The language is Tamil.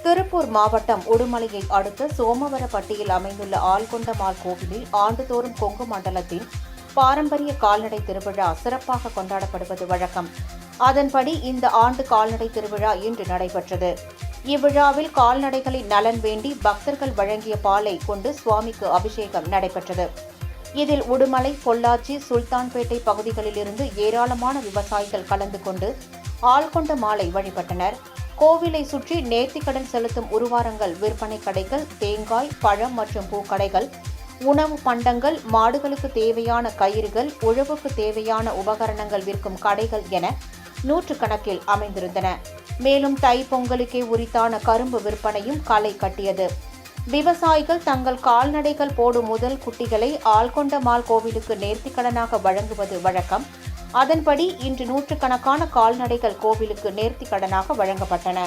திருப்பூர் மாவட்டம் உடுமலையை அடுத்த சோமவரப்பட்டியில் அமைந்துள்ள ஆள்கொண்டமாள் கோவிலில் ஆண்டுதோறும் கொங்கு மண்டலத்தின் பாரம்பரிய கால்நடை திருவிழா சிறப்பாக கொண்டாடப்படுவது வழக்கம். அதன்படி இந்த ஆண்டு கால்நடை திருவிழா இன்று நடைபெற்றது. இவ்விழாவில் கால்நடைகளின் நலன் வேண்டி பக்தர்கள் வழங்கிய பாலை கொண்டு சுவாமிக்கு அபிஷேகம் நடைபெற்றது. இதில் உடுமலை, பொள்ளாச்சி, சுல்தான்பேட்டை பகுதிகளிலிருந்து ஏராளமான விவசாயிகள் கலந்து கொண்டு ஆள்கொண்ட மாலை வழிபட்டனர். கோவிலை சுற்றி நேர்த்திக்கடன் செலுத்தும் உருவாரங்கள், விற்பனை கடைகள், தேங்காய், பழம் மற்றும் பூக்கடைகள், உணவு பண்டங்கள், மாடுகளுக்கு தேவையான கயிறுகள், உழவுக்கு தேவையான உபகரணங்கள் விற்கும் கடைகள் என நூற்றுக்கணக்கில் அமைந்திருந்தன. மேலும் தை பொங்கலுக்கே உரித்தான கரும்பு விற்பனையும் களை கட்டியது. விவசாயிகள் தங்கள் கால்நடைகள் போடும் முதல் குட்டிகளை ஆள்கொண்டமாள் கோவிலுக்கு நேர்த்திக்கடனாக வழங்குவது வழக்கம். அதன்படி இன்று நூற்றுக்கணக்கான கால்நடைகள் கோவிலுக்கு நேர்த்திக்கடனாக வழங்கப்பட்டன.